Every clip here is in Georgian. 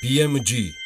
BMG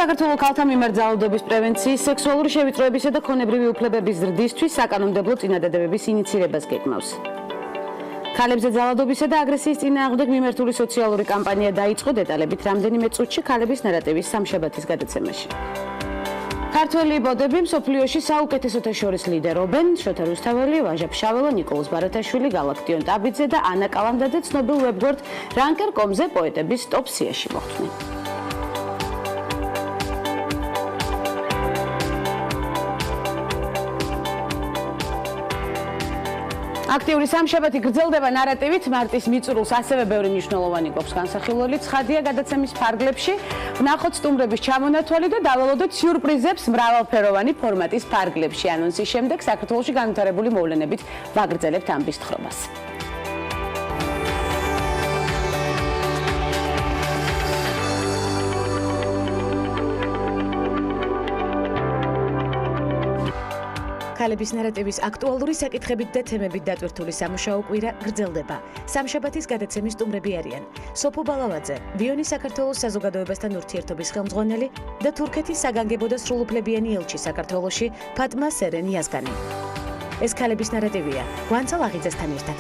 საქართველოს ქალთა მიმართ ძალადობის პრევენციის, სექსუალური შევიწროებისა და ქონებრივი უფლებების ზრდისთვის საკანონმდებლო წინადადებების ინიცირებას გეგმავს. ქალებზე ძალადობისა და აგრესიის წინააღმდეგ მიმართული სოციალური კამპანია დაიწყო დეტალებით რამდენიმე წუთში ქალების ნარატივის სამშაბათის გადაცემაში. ქართველი ბოდები მსოფლიოში საუკეთესოთა შორის ლიდერობენ შოთა რუსთაველი, ვაჟა ფშაველა, ნიკოლოზ ბარათაშვილი, გალაქტიონ ტაბიძე და ანა კალანდაძე ცნობილ ვებგვერდ ranker.com-ზე პოეტების ტოპ სიაში მოხვდნენ. აქტიური სამშაბათი გრძელდება ნარატივით, მარტის მიწურულს ასევე ბევრი მნიშვნელოვანი გვაქვს განსახილველი. ცხადია გადაცემის ფარგლებში, ვნახოთ სტუმრების ჩამონათვალი და დაველოდოთ სიურპრიზებს მრავალფეროვანი ფორმატის ფარგლებში. ანონსის შემდეგ საქართველოში განვითარებული მოვლენებით ვაგრძელებთ ამბის თხრობას. ქალების ნარატივის აქტუალური საკითხებით და თემებით დატვირთული სამუშაო კვირა გრძელდება. სამშაბათის გადაცემის სტუმრები არიან სოფო ბალავაძე, ვიონის საქართველოს საზოგადოებასთან ურთიერთობის ხელმძღვანელი და თურქეთის საგანგებო და სრულუფლებიანი ელჩი საქართველოში ფატმა სერენ იაზგანი. ეს ქალების ნარატივია ვანცალ აღიძესთან ერთად.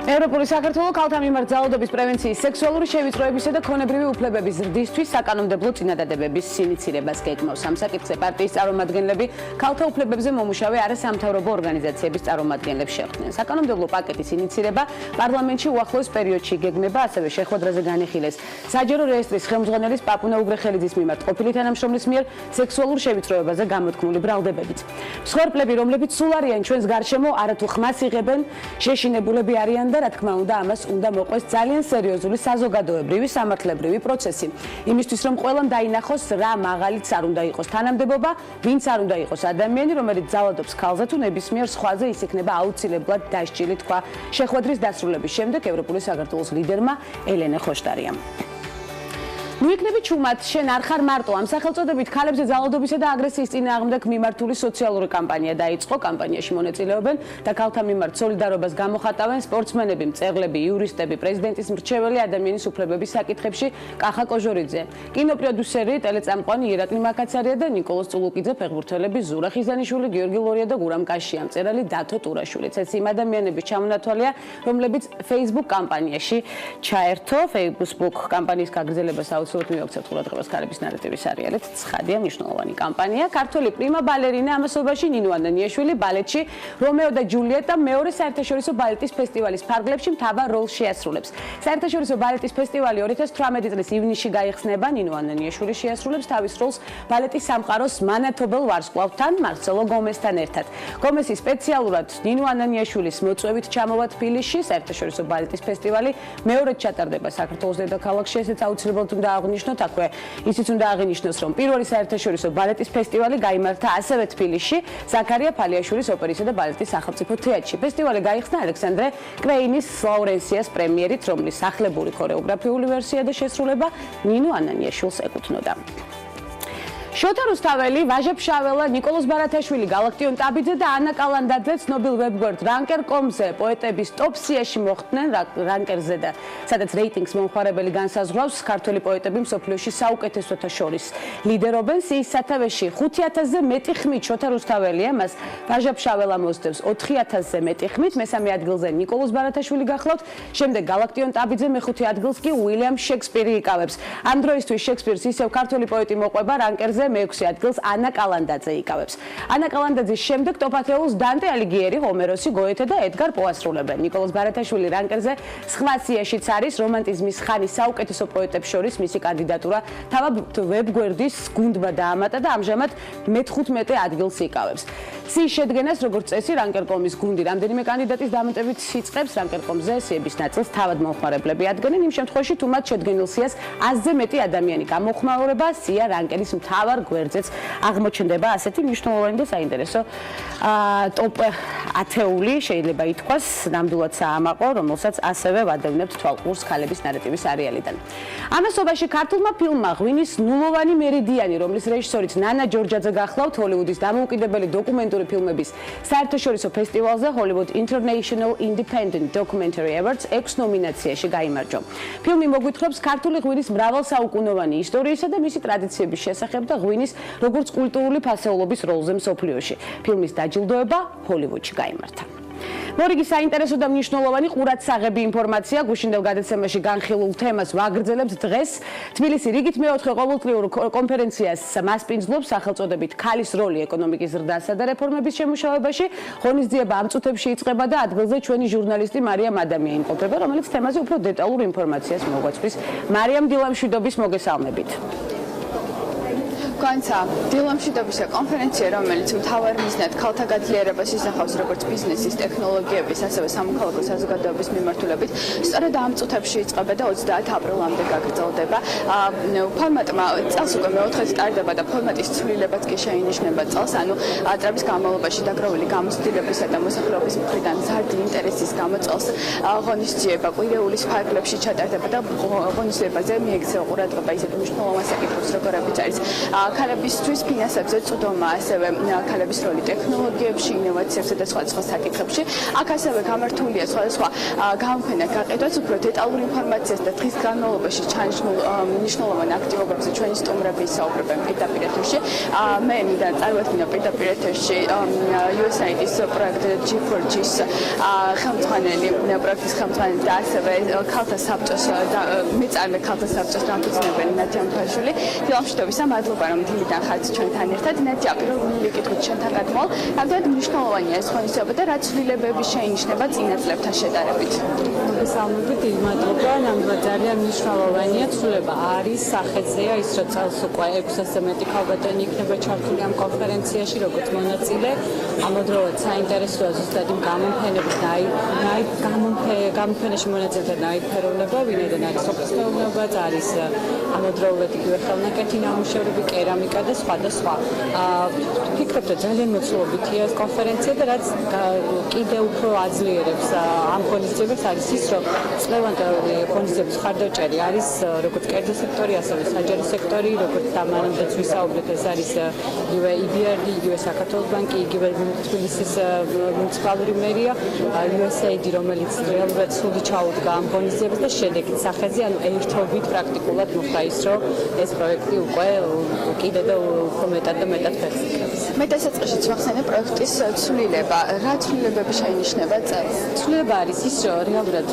ევროპული საქართველოს ქალთა მიმართ ძალადობის პრევენციის, სექსუალური შევიწროებისა და ქონებრივი უფლებების ზრდისთვის საკანონმდებლო წინადადებების ინიცირებას გეგმავს. ამ საკითხზე პარტიის წარმომადგენლები ქალთა უფლებებზე მომუშავე არასამთავრობო ორგანიზაციების წარმომადგენლებს შეხვდნენ. საკანონმდებლო პაკეტის ინიცირება პარლამენტში უახლოეს პერიოდში გეგმება, ასევე შეხვედრაზე განიხილეს საჯარო რეესტრის ხელმძღვანელის პაპუნა უგრეხელიძის მიმართ ყოფილი თანამშრომლის მიერ სექსუალურ შევიწროებაზე გამოთქმული ბრალდებებით. მსხვერპლები, რომლებიც სულ არიან ჩვენს გარშემო, არათუ ხმას იღებენ, შეშინებულები არიან და რა თქმა უნდა ამას უნდა მოყვეს ძალიან სერიოზული საზოგადოებრივი სამართლებრივი პროცესი. იმისთვის რომ ყველამ დაინახოს რა მაღალიც არ უნდა იყოს თანამდებობა, ვინც არ უნდა იყოს ადამიანი, რომელიც ძალადობს ქალზე თუ ნებისმიერ სხვაზე, ის იქნება აუცილებლად დასჯილი, თქვა შეხვედრის დასრულების შემდეგ ევროპული საქართველოს ლიდერმა ელენე ხოშტარიამ. ნუ იქნები ჩუმად, შენ არ ხარ მარტო. ამ სახელწოდებით ქალებზე ძალადობისა და აგრესიის წინააღმდეგ მიმართული სოციალური კამპანია დაიწყო. კამპანიაში მონაწილეობენ და ქალთა მიმართ სოლიდარობას გამოხატავენ სპორტსმენები, მწერლები, იურისტები, პრეზიდენტის მრჩეველი ადამიანის უფლებების საკითხებში კახა კოჟორიძე, კინოპროდიუსერი, ტელეწამყვანი ირაკლი მაკაცარია და ნიკოლოზ წულუკიძე, ფეხბურთელები ზურა ხიზანიშვილი, გიორგი ლორია და გურამ კაშია, მწერალი დათო ტურაშვილი. ეს იმ ადამიანების ჩამონათვალია, რომლებიც Facebook კამპანიაში ჩაერთო. Facebook კამპანიის გაგრძელებას აუცილებლად მივაქცევთ ყურადღებას ქალების ნარატივის სერიალით. ცხადია მნიშვნელოვანი კამპანია. ქართველი პრიმა ბალერინა ამასობაში ნინო ანანიაშვილი ბალეტში რომეო და ჯულიეტა მეორე საერთაშორისო ბალეტის ფესტივალის ფარგლებში მთავარ როლს შეასრულებს. საერთაშორისო ბალეტის ფესტივალი 2018 წლის ივნისში გაიხსნება. ნინო ანანიაშვილი შეასრულებს თავის როლს ბალეტის სამყაროს მანათობელ ვარსკვლავთან მარცელო გომესთან ერთად. გომესი სპეციალურად ნინო ანანიაშვილის მოწვევით ჩამოვა თბილისში. საერთაშორისო ბალეტის ფესტივალი მეორედ ჩატარდება საქართველოს დედაქალაქში. ესეც აუცილებლად უნდა აღნიშნოთ, აქვე ისიც უნდა აღინიშნოს, რომ პირველი საერთაშორისო ბალეტის ფესტივალი გაიმართა ასევე თბილისში, ზაქარია ფალიაშვილის ოპერისა და ბალეტის სახელმწიფო თეატრში. ფესტივალი გაიხსნა ალექსანდრე კრეინის ლაურენსიას პრემიერით, რომლის სახლებური ქორეოგრაფიული ვერსია და შესრულება ნინო ანანიაშვილს ეკუთვნოდა. შოთა რუსთაველი, ვაჟა ფშაველა, ნიკოლოზ ბარათაშვილი, გალაქტიონ ტაბიძე და ანა კალანდაძე ცნობილ ვებგვერდ ranker.com-ზე პოეტების ტოპ სიაში მოხვდნენ ranker-ზე და სადაც რეიტინგს მომხმარებელი განსაზღვრავს ქართველი პოეტები მსოფლიოში საუკეთესოთა შორის ლიდერობენ. სიის სათავეში 5000-ზე მეტი ხმით შოთა რუსთაველია, მას ვაჟა ფშაველა მოსდევს 4000-ზე მეტი ხმით, მესამე ადგილზე ნიკოლოზ ბარათაშვილი გახლავთ, შემდეგ გალაქტიონ ტაბიძე, მეხუთე ადგილს კი უილიამ შექსპირი იკავებს. ამ დროისთვის შექსპირს ისევ ქართველი პოეტი მოყვება ranker-ზე მეექვსე ადგილს ანა კალანდაძე იკავებს. ანა კალანდაძის შემდეგ ტოპ 10-ს დანტე ალიგიერი, ჰომეროსი, გოეთე და ედგარ პო ასრულებენ. ნიკოლოზ ბარათაშვილი რანკერზე სხვა სიაში არის რომანტიზმის ხანის საუკეთესო პოეტებს შორის მისი კანდიდატურა თავად ვებგვერდის გუნდმა დაამატა და ამჟამად მე-15 ადგილს იკავებს. სიის შედგენას როგორც წესი რანკერ.com-ის გუნდი რამდენიმე კანდიდატის დამატებით იწყებს რანკერ.com-ზე სიების ნაწილს თავად მომხმარებლები ადგენენ იმ შემთხვევაში თუ მათ შედგენილ სიას 100-ზე მეტი ადამიანი გამოხმაურება სია რანკერის მთავარ გვერდზეც აღმოჩნდება ასეთი მნიშვნელოვანი და საინტერესო ტოპ 10-ული შეიძლება ითქვას ნამდვილად საამაყო რომელსაც ასევე ვადევნებთ თვალყურს ქალების ნარატივის სერიალიდან. ამასობაში ქართულმა ფილმმა ღვინის ნულოვანი მერიდიანი რომლის რეჟისორიც ნანა ჯორჯაძე გახლავთ ჰოლივუდის დამოუკიდებელი დოკუმენტური ფილმების საერთაშორისო ფესტივალზე Hollywood International Independent Documentary Awards 6 ნომინაციაში გაიმარჯვა. ფილმი მოგვითხრობს ქართული ღვინის მრავალსაუკუნოვანი ისტორიისა და მისი ტრადიციების შესახებ და ღვინის როგორც კულტურული ფასეულობის როლზე მსოფლიოში. ფილმის დაჯილდოება ჰოლივუდში გაიმართა. მორიგი საინტერესო და მნიშვნელოვანი ყურადსაღები ინფორმაცია გუშინდელ გადაცემაში განხილულ თემას ვაგრძელებთ დღეს. თბილისი რიგით მეოთხე ყოველწლიურ კონფერენციას მასპინძლობს სახელწოდებით ქალის როლი ეკონომიკის ზრდასა და რეფორმების შემუშავებაში. ღონისძიება ამ წუთებში იწყება და ადგილზე ჩვენი ჟურნალისტი მარიამ ადამია იმყოფება, რომელიც თემაზე უფრო დეტალურ ინფორმაციას მოგვაწვდის. მარიამ დილამშვიდობის მოგესალმებით. განცა დილამშვიდობისა კონფერენცია, რომელიც მთავარ მიზნად ქალთა გაძლიერებას ისახავს როგორც ბიზნესის, ტექნოლოგიების, ასევე სამოქალაქო საზოგადოების მიმართულებით, სწორედ ამ წუთებში იწყება და 30 აპრილამდე გაგრძელდება. ფორმატმა წელს უკვე მეოთხედ ტარდება და ფორმატის ცვლილებაც კი შეინიშნება წელს, ანუ წლების განმავლობაში დაგროვილი გამოცდილებისა და მოსახლეობის მხრიდან მზარდი ინტერესის გამო წელს ღონისძიება კვირეულის ფარგლებში ჩატარდება და ღონისძიებაზე მიექცევა ყურადღება ისეთ მნიშვნელოვან საკითხებს, როგორებიც არის ქალებისთვის ფინანსებზე წვდომა, ასევე ქალების როლი ტექნოლოგიებში, ინოვაციებში და სხვა საკითხებში. აქ ასევე გამართულია სხვადასხვა გამოფენა გაყიდვაც, უფრო დეტალურ ინფორმაციას და დღის განმავლობაში ჩანიშნულ მნიშვნელოვან აქტივობებზე ჩვენი სტუმრები ისაუბრებენ პირდაპირ ეთერში. მე მინდა წარვადგინო პირდაპირ ეთერში USAID-ის პროექტ G4G-ის ხელმძღვანელი, პროექტის ხელმძღვანელი და ასევე ქალთა საბჭოს მეწარმე ქალთა საბჭოს დამფუძნებელი ნადია მთვარიშვილი. დილამშვიდობისა, მადლობა რომ დილიდან ხართ ჩვენთან ერთად. ნადია, პირველი კითხვით ჩვენთან გადმოვალ. რამდენად მნიშვნელოვანია ეს ღონისძიება და რა ცვლილებები შეინიშნება წინა წლებთან შედარებით? მოგესალმებით, მადლობა. ნამდვილად ძალიან მნიშვნელოვანია. ცვლილება არის სახეზეა ის, რომ წელს უკვე 600-ზე მეტი ქალბატონი იქნება ჩართული ამ კონფერენციაში როგორც მონაწილე. ამავდროულად საინტერესოა ზუსტად იმ გამოფენაში მონაწილეთა ნაირფეროვნება, ვინაიდან არის სოფლის მეურნეობაც, არის ამავდროულად იგივე ხელნაკეთი ნამუშევრები, კერამიკა და სხვა და სხვა. ვფიქრობ, რომ ძალიან მოცულობითია ეს კონფერენცია და რაც კიდევ უფრო აძლიერებს ამ ღონისძიებას არის ის, რომ წლევანდელი ღონისძიების ხარდაჭერი არის როგორც კერძო სექტორი, ასევე საჯარო სექტორი, როგორც დამანამდეც ვისაუბრეთ, ეს არის იგივე EBRD, იგივე საქართველოს ბანკი, იგივე თბილისის მუნიციპალური მერია, USAID, რომელიც რეალურად სრულად ჩაუდგა ამ ღონისძიებას და შედეგით სახეზე, ანუ ერთობით პრაქტიკულად მოხდა ის, რომ ეს პროექტი უკვე კიდევ და უფრო მეტად და მეტად ფეხს იკრებს. მე დასაწყისშიც ვახსენე პროექტის ცვლილება. რა ცვლილებები შეინიშნება წელს? ცვლილება არის ის, რომ რეალურად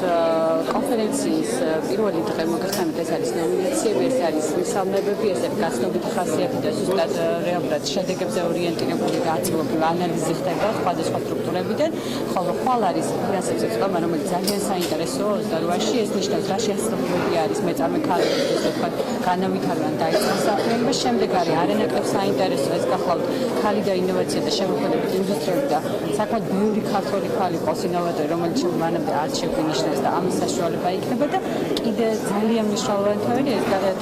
კონფერენციის პირველი დღე მოგესალმებით, ეს არის ნომინაციები, ეს არის მისამნებები, ეს არის გაცნობითი ხასიათი და ზუსტად რეალურად შედეგებზე ორიენტირებული და აწილობრივი ანალიზი ხდება სხვადასხვა სტრუქტურებიდან, ხოლო ხვალ არის ფინანსებზე წვდომა, რომელიც ძალიან საინტერესოა 28-ში. ეს ნიშნავს, რა შესაძლებლობები არის მეწარმე ქალებისთვის, თქვა განავითარებან დაიწყოს საქმიანობა. შემდეგ არის არანაკლებ საინტერესო ეს გახლავთ ქალი და ინოვაცია და შემოქმედებით ინდუსტრიები და საკმაოდ ბევრი ქართველი ქალი ყავს ინოვატორი, რომელიც მანამდე არ შეგვინიშნეს და ამის საშუალება იქნება და კიდე ძალიან მნიშვნელოვანი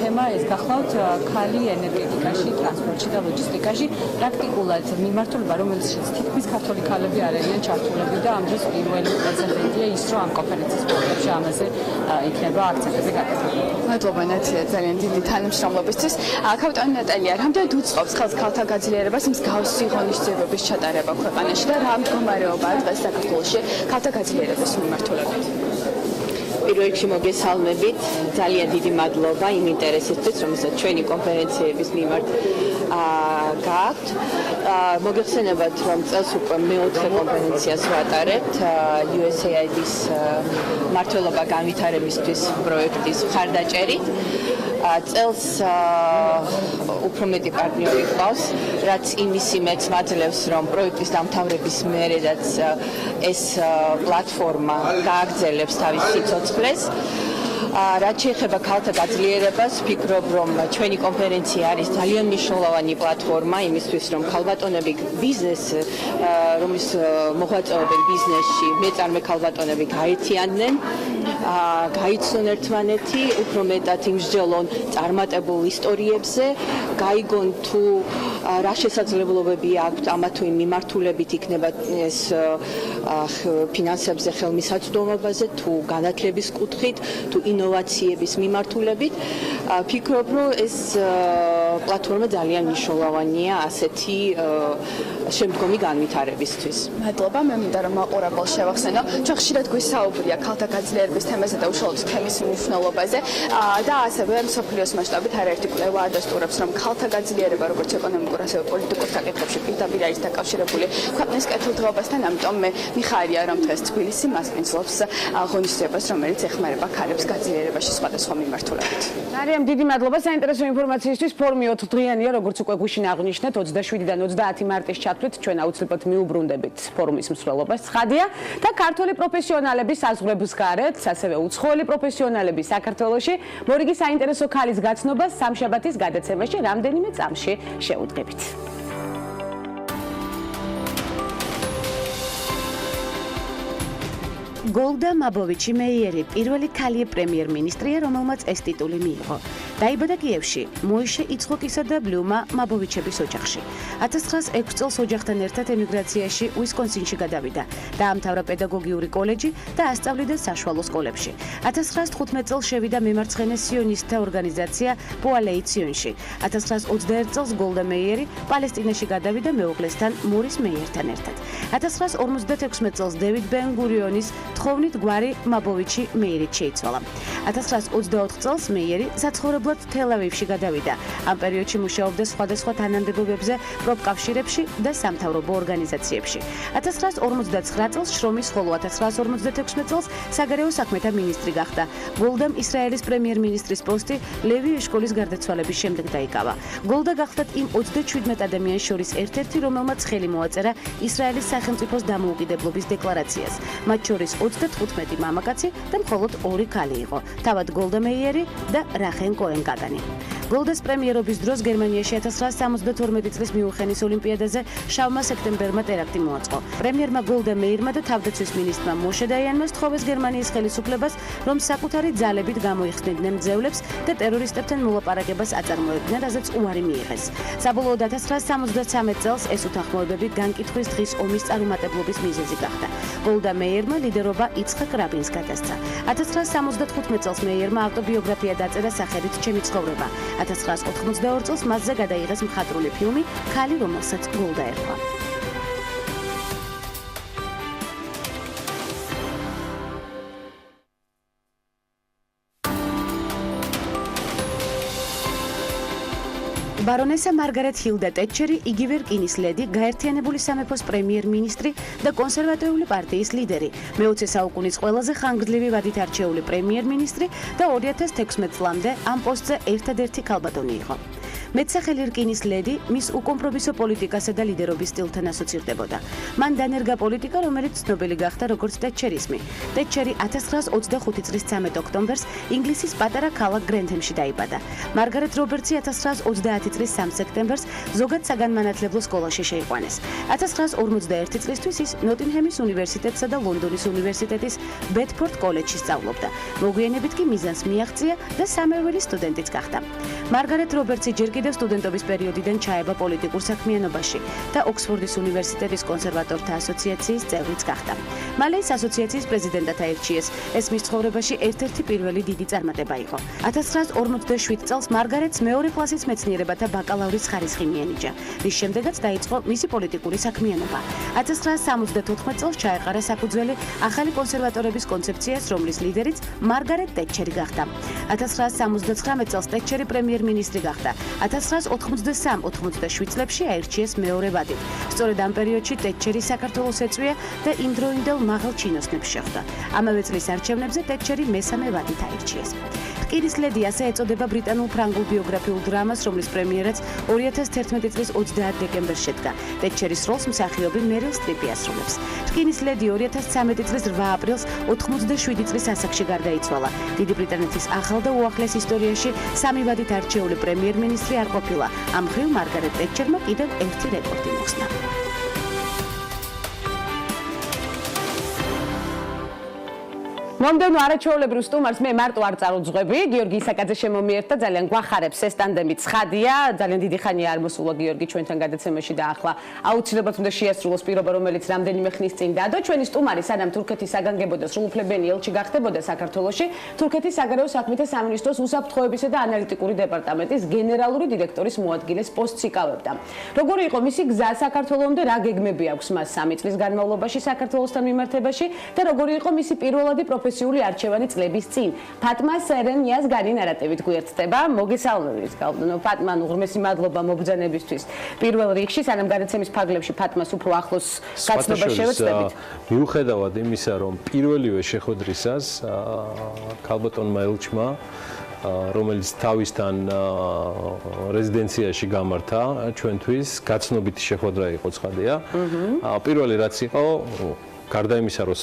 თემა ეს გახლავთ ქალი ენერგეტიკაში, ტრანსპორტში და ლოჯისტიკაში. პრაქტიკულად მიმართულება, რომელიც თითქმის ქართველი ქალები არ არიან ჩართულები და ამ დროს პირველი პრეცედენტია ის, რომ ამ კონფერენციის პროგრამაში ამაზე იქნება აქცენტები გაკეთებული. მადლობა ნაცია ძალიან დიდი თანამშრომლობისთვის. კაპიტანი ნატალია, რამდენად უწყობს ხელს ქალთა გაძლიერებას მსგავსი ღონისძიებების ჩატარება ქვეყანაში და რა მდგომარეობაა დღეს საქართველოში ქალთა გაძლიერების მიმართულებით? პირველ რიგში მოგესალმებით. ძალიან დიდი მადლობა იმ ინტერესისთვის, რომელსაც ჩვენი კონფერენციების მიმართ გააქვთ. მოგეხსენებათ, რომ წელს უკვე მეოთხე კონფერენციას ვატარებთ USAID-ის მმართველობა განვითარებისთვის პროექტის მხარდაჭერით. წელს უფრო მეტი პარტნიორი გვყავს, რაც იმისი მეც მაძლევს, რომ პროექტის დამთავრების მერედაც ეს პლატფორმა გააგრძელებს თავის სიცოცხლეს. რაც შეეხება ქალთა გაძლიერებას, ვფიქრობ, რომ ჩვენი კონფერენცია არის ძალიან მნიშვნელოვანი პლატფორმა იმისთვის, რომ ქალბატონები ბიზნეს, რომლის მოღვაწეობენ ბიზნესში, მეწარმე ქალბატონები გაერთიანდნენ, გაიცნონ ერთმანეთი, უფრო მეტად იმსჯელონ წარმატებულ ისტორიებზე, გაიგონ თუ რა შესაძლებლობები აქვთ ამა თუ იმ მიმართულებით იქნება ეს ფინანსებზე ხელმისაწვდომობაზე, თუ განათლების კუთხით, თუ ინოვაციების მიმართულებით. ვფიქრობ, რომ ეს პლატფორმა ძალიან მნიშვნელოვანია ასეთი შემდგომი განვითარებისთვის. მადლობა, მე მინდა რომ მაყურებელს შევახსენო. ჩვენ ხშირად გვისაუბრია ქალთა გაძლიერების თემაზე და უშუალოდ თემის მნიშვნელობაზე და ასევე მსოფლიოს მასშტაბით არაერთი კვლევა ადასტურებს, რომ ქალთა გაძლიერება როგორც ეკონომიკურ, ასევე პოლიტიკურ საკითხებში პირდაპირ არის დაკავშირებული ქვეყნის კეთილდღეობასთან, ამიტომ მე მიხარია, რომ დღეს თბილისი მასპინძლობს ღონისძიებას, რომელიც ეხმარება ქალებს გაძლიერებაში სხვადასხვა მიმართულებით. მარიამ, დიდი მადლობა საინტერესო ინფორმაციისთვის. ფორუმი 4 დღიანია, როგორც უკვე გუშინ აღნიშნეთ, 27-დან 30 მარტის ჩათვლით ჩვენ აუცილებლად მიუბრუნდებით ფორუმის მსვლელობას. ცხადია და ქართველი პროფესიონალების საზღვრებს გარეთ, ასევე უცხოელი პროფესიონალები საქართველოში მორიგი საინტერესო ქალის გაცნობას სამშაბათის გადაცემაში რამდენიმე წამში შეუდგებით. გოლდა მაბოვიჩი მეიერი პირველი ქალი პრემიერ-მინისტრია, რომელმაც ეს ტიტული მიიღო. დაიბადა კიევში, მოიშე იცხოვკისა და ბლუმა მაბოვიჩების ოჯახში. 1906 წელს ოჯახთან ერთად ემიგრაციაში უისკონსინში გადავიდა. დაამთავრა პედაგოგიური კოლეჯი და ასწავლიდა საშუალო სკოლებში. 1915 წელს შევიდა მემარცხენე სიონისტთა ორგანიზაცია პოალეიციონში. 1921 წელს გოლდა მეიერი პალესტინაში გადავიდა მეუღლესთან მორის მეიერთან ერთად. 1956 წელს დევიდ ბენ-გურიონის თხოვნით გვარი მაბოვიჩი მეიერით შეიცვალა. 1924 წელს მეიერი საცხოვრებლად თელ-ავივში გადავიდა. ამ პერიოდში მუშაობდა სხვადასხვა თანამდებობებზე, პროფკავშირებში და სამთავრობო ორგანიზაციებში. 1959 წელს შრომის, ხოლო 1956 წელს საგარეო საქმეთა მინისტრი გახდა. გოლდამ ისრაელის პრემიერ-მინისტრის პოსტი ლევი ეშკოლის გარდაცვალების შემდეგ დაიკავა. გოლდა გახლდათ იმ 27 ადამიანის შორის ერთ-ერთი, რომელმაც ხელი მოაწერა ისრაელის სახელმწიფოს დამოუკიდებლობის დეკლარაციას. მათ შორის 35 მამაკაცი და მხოლოდ 2 ქალი იყო. თავად გოლდა მეიერი და რახენ კოენ-კაგანი. გოლდას პრემიერობის დროს გერმანიაში 1972 წლის მიუნხენის ოლიმპიადაზე შავმა სექტემბერმა ტერაქტი მოაწყო. პრემიერმა გოლდა მეიერმა და თავდაცვის მინისტრმა მოშე დაიანმა სთხოვეს გერმანიის ხელისუფლებას, რომ საკუთარი ძალებით გამოიხსნიდნენ მძევლებს და ტერორისტებთან მოლაპარაკებას აწარმოებდნენ, რაზეც უარი მიიღეს. საბოლოოდ 1973 წელს ეს უთანხმოებები განკითხვის დღის ომის წარუმატებლობის მიზეზი გახდა. გოლდა მეიერმა ლიდერობა იცხაკ რაბინს გადასცა. 1975 წელს მეიერმა ავტობიოგრაფია დაწერა სახელით ჩემი ცხოვრება. 1982 წელს მასზე გადაიღეს მხატვრული ფილმი ქალი, რომელსაც გოლდა ერქვა. ბარონესა მარგარეტ ჰილდა ტეტჩერი, იგივე რკინის ლედი, გაერთიანებული სამეფოს პრემიერ-მინისტრი და კონსერვატიული პარტიის ლიდერი, მე-20 საუკუნის ყველაზე ხანგრძლივი ვადით არჩეული პრემიერ-მინისტრი და 2016 წლამდე ამ პოსტზე ერთადერთი ქალბატონი იყო. მეცახელი რკინის ლედი მის უკომპრომისო პოლიტიკასა და ლიდერობის სტილთან ასოცირდებოდა. მან დანერგა პოლიტიკა, რომელიც ცნობილი გახდა როგორც ტეტჩერიზმი. ტეტჩერი 1925 წლის 13 ოქტომბერს ინგლისის პატარა ქალაქ გრენთემში დაიბადა. მარგარეტ რობერტსი 1930 წლის 3 სექტემბერს ზოგად საგანმანათლებლო სკოლაში შეიყვანეს. 1951 წლისთვის ის ნოტინჰემის უნივერსიტეტსა და ლონდონის უნივერსიტეტის ბედფორდ კოლეჯში სწავლობდა. მოგვიანებით კი მიზანს მიაღწია და სამეურველი სტუდენტიც გახდა. მარგარეტ რობერტსი ჯერ კიდევ სტუდენტობის პერიოდიდან ჩაება პოლიტიკურ საქმიანობაში და ოქსფორდის უნივერსიტეტის კონსერვატორთა ასოციაციის წევრიც გახდა. მალე ის ასოციაციის პრეზიდენტად აირჩიეს. ეს მის ცხოვრებაში ერთ-ერთი პირველი დიდი წარმატება იყო. 1947 წელს მარგარეტს მეორე კლასის მეცნიერებათა ბაკალავრის ხარისხი მიენიჭა, რის შემდეგაც დაიწყო მისი პოლიტიკური საქმიანობა. 1974 წელს ჩაეყარა საფუძველი ახალი კონსერვატორების კონცეფციას, რომლის ლიდერიც მარგარეტ ტეტჩერი გახდა. 1979 წელს ტეტჩერი პრემიერ-მინისტრი გახდა. 1983-87 წლებში აირჩიეს მეორე ვადით. სწორედ ამ პერიოდში ტეტჩერი საქართველოს ეწვია და იმდროინდელ მაღალ ჩინოსნებს შეხვდა. ამავე წლის არჩევნებზე ტეტჩერი მესამე ვადით აირჩიეს. რკინის ლედი ასე ეწოდება ბრიტანულ-ფრანგულ ბიოგრაფიულ დრამას, რომლის პრემიერაც 2011 წლის 30 დეკემბერს შედგა. ტეტჩერის როლს მსახიობი მერილ სტრიპი ასრულებს. რკინის ლედი 2013 წლის 8 აპრილს 87 წლის ასაკში გარდაიცვალა. დიდი ბრიტანეთის ახალ და უახლეს ისტორიაში სამი ვადით არჩეული პრემიერ-მინისტრი არ ყოფილა. ამ მხრივ მარგარეტ ტეტჩერმა კიდევ ერთი რეკორდი მოხსნა. მომდევნო არაჩვეულებრივ სტუმარს მე მარტო არ წარუძღვები. გიორგი ისაკაძე შემომიერთა, ძალიან გვახარებს ეს ტანდემი ცხადია. ძალიან დიდი ხანია არ მოსულა გიორგი ჩვენთან გადაცემაში და ახლა აუცილებლად უნდა შეასრულოს პირობა, რომელიც რამდენიმე ხნის წინ დადო. ჩვენი სტუმარი სანამ თურქეთის საგანგებო და სრულუფლებიანი ელჩი გახდებოდა საქართველოში, თურქეთის საგარეო საქმეთა სამინისტროს უსაფრთხოებისა და ანალიტიკური დეპარტამენტის გენერალური დირექტორის მოადგილეს პოსტს იკავებდა. როგორი იყო მისი გზა საქართველომდე, რა გეგმები აქვს მას 3 წლის განმავლობაში საქართველოსთან მიმართებაში და როგორი იყო მისი პირველადი პროფესიული არჩევანი წლების წინ. ფატმა სერენიას გარი ნარატივით გვერდდება. მოგესალმებით, გალდონო ფატმა, უღრმესი მადლობა მობრძანებისთვის. პირველ რიგში, სანამ გადაცემის ფარგლებში ფატმას უფრო ახლოს გაცნობა შევეცდებით. მიუხედავად იმისა, რომ პირველივე შეხვედრისას ქალბატონმა ელჩმა, რომელიც თავისთან რეზიდენციაში გამართა ჩვენთვის, გაცნობითი შეხვედრა იყო ცხადია. პირველი რაც იყო, გარდა იმისა, რომ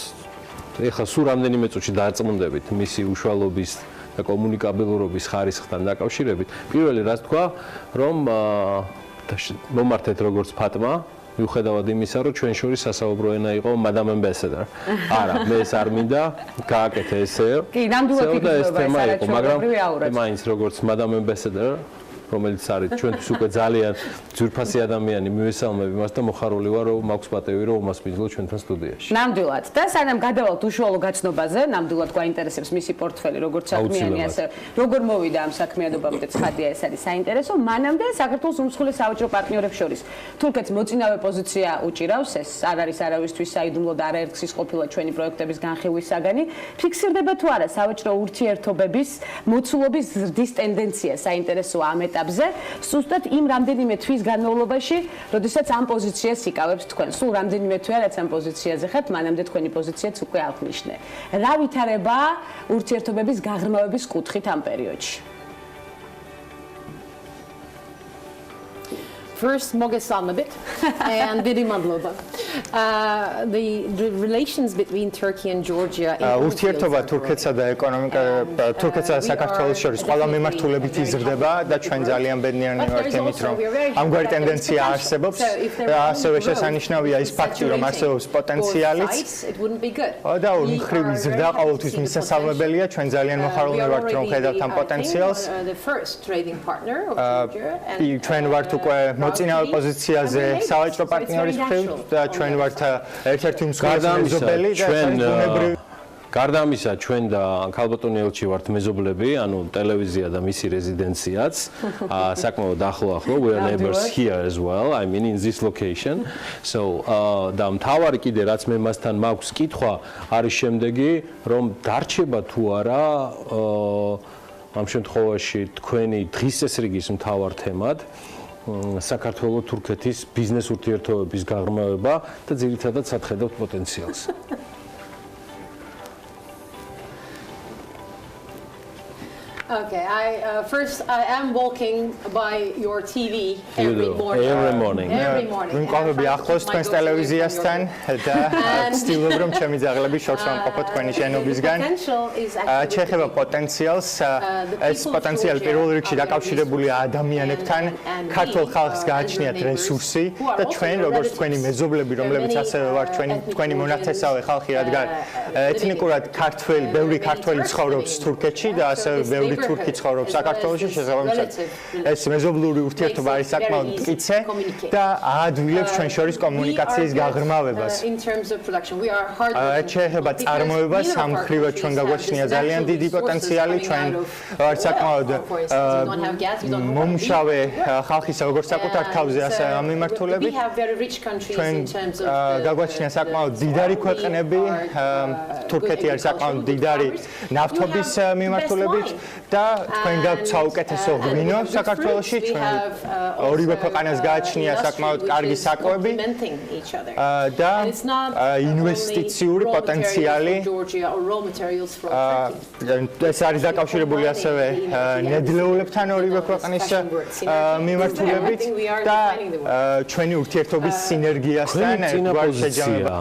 ეხლა სულ რამდენიმე წუთში დაარწმუნდებით მისი უშუალობის და კომუნიკაბილურობის ხარისხთან დაკავშირებით. პირველი რაც თქვა, რომ მომართეთ როგორც ფატმა, მიუხედავად იმისა, რომ ჩვენ შორის სასაუბრო ენა იყო madam ambassador. არა, მე ეს არ მინდა, გააკეთე ესე. კი, ნამდვილად იქნება ეს თემა იყო, მაგრამ აურაც. მაინც როგორც madam ambassador, რომელიც არის ჩვენთვის უკვე ძალიან ძვირფასი ადამიანი, მივესალმები მას და მოხარული ვარ, რომ მაქვს პატივი, რომ უმასპინძლო ჩვენთან სტუდიაში. ნამდვილად. და სანამ გადავალთ უშუალო გაცნობაზე, ნამდვილად გვაინტერესებს მისი პორტფელი, როგორც საქმიანი, ასე როგორ მოვიდა ამ საქმიანობამდე, ცხადია ეს არის საინტერესო. მანამდე საქართველოს უმსხვილეს საავაჭრო პარტნიორებს შორის თურქეთს მოწინავე პოზიცია უჭირავს, ეს არ არის არავისთვის საიდუმლო და არაერთგზის ყოფილა ჩვენი პროექტების განხილვის საგანი. ფიქსირდება თუ არა საავაჭრო ურთიერთობების მოცულობის ზრდის ტენდენცია საინტერესოა ამ სუსტად იმ რამდენიმე თვის განმავლობაში, როდესაც ამ პოზიციას იკავებთ თქვენ. სულ რამდენიმე თვეა, რაც ამ პოზიციაზე ხართ, მანამდე თქვენი პოზიციაც უკვე აღნიშნე. რა ვითარებაა ურთიერთობების გაღრმავების კუთხით ამ პერიოდში? First, მოგესალმებით and დიდი მადლობა. The relations between Turkey and Georgia ურთიერთობა თურქეთსა და თურქეთსა და საქართველოს შორის ყველა მიმართულებით იზრდება და ჩვენ ძალიან ბედნიერნი ვართ იმით, რომ ამგვარი ტენდენცია არსებობს და ასევე შესანიშნავია ის ფაქტი, რომ არსებობს პოტენციალიც და ორი მხრივ იზრდა, ყოველთვის მისასალმებელია, ჩვენ ძალიან მოხარულნი ვართ, რომ ხედავთ ამ პოტენციალს. ჩვენ ვართ უკვე მოწინავე პოზიციაზე სავაჭრო პარტნიორის მხრივ და ჩვენ ვართ ერთ-ერთი უმსხვილესი მეზობელი და ბუნებრივი გარდა ამისა, ჩვენ და ქალბატონი ელჩი ვართ მეზობლები, ანუ ტელევიზია და მისი რეზიდენციაც, საკმაოდ ახლო, we are neighbors here as well, I mean in this location. So, და მთავარი კიდე რაც მე მასთან მაქვს კითხვა არის შემდეგი, რომ დარჩება თუ არა ამ შემთხვევაში თქვენი დღის წესრიგის მთავარ თემად საქართველო-თურქეთის ბიზნეს ურთიერთობების გაღრმავება და ძირითადად სახედავთ პოტენციალს. Okay, first I am walking by your TV every morning. Every morning. ვიმყოფები ახლოს თქვენს ტელევიზიასთან და ვცდილობ რომ ჩემი ძაღლები შორს ვამყოფო თქვენი შენობისგან. ჩეხება პოტენციალს, ეს პოტენციალი პირველ რიგში დაკავშირებულია ადამიანებთან, ქართულ ხალხს გააჩნიათ რესურსი და ჩვენ როგორც თქვენი მეზობლები, რომლებიც ასევე ვართ თქვენი მონათესავე ხალხი, რადგან ეთნიკურად ქართველი, ბევრი ქართველი ცხოვრობს თურქეთში და ასევე ბევრი თურქი ცხოვრობს საქართველოში, შესაბამისად ეს მეზობლური ურთიერთობა არის საკმაოდ მტკიცე და აადვილებს ჩვენ შორის კომუნიკაციის გაღრმავებას. შეეხება წარმოებას, სამმხრივად ჩვენ გაგვაჩნია ძალიან დიდი პოტენციალი, ჩვენ ვართ საკმაოდ მომუშავე ხალხისა როგორც საკუთარ თავზე, ასე მიმართულებით. ჩვენ გაგვაჩნია საკმაოდ დიდარი ქვეყნები, თურქეთი არის საკმაოდ დიდარი ნავთობის მიმართულებით და თქვენ გაქვთ საუკეთესო ღვინო საქართველოში, ჩვენ ორივე ქვეყანას გააჩნია საკმაოდ კარგი საკვები და ინვესტიციური პოტენციალი. ეს არის დაკავშირებული ასევე ნედლეულებთან ორივე ქვეყნის მიმართულებით და ჩვენი ურთიერთობის სინერგიასთან ერთგვარ შეჯამება.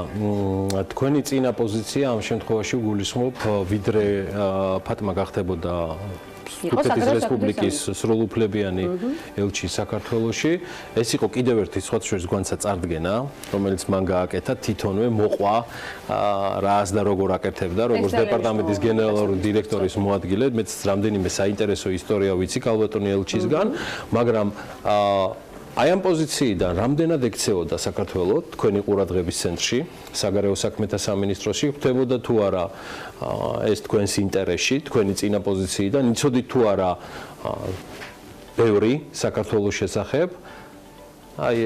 თქვენი წინა პოზიცია ამ შემთხვევაში გულისხმობ ვიდრე ფატმა გახდებოდა თურქეთის რესპუბლიკის სრულუფლებიანი ელჩი საქართველოში. ეს იყო კიდევ ერთი სხვა შორის გვანცა წარდგენა, რომელიც მან გააკეთა, თვითონვე მოყვა რას და როგორ აკეთებდა, როგორც დეპარტამენტის გენერალური დირექტორის მოადგილე. მეც რამდენიმე საინტერესო ისტორია ვიცი ქალბატონი ელჩისგან, მაგრამ აი ამ პოზიციიდან რამდენად ექცეოდა საქართველოს თქვენი ყურადღების ცენტრში, საგარეო საქმეთა სამინისტროში, ხდებოდა თუ არა ეს თქვენს ინტერესში, თქვენი წინა პოზიციიდან, იცოდით თუ არა ბევრი საქართველოს შესახებ, აი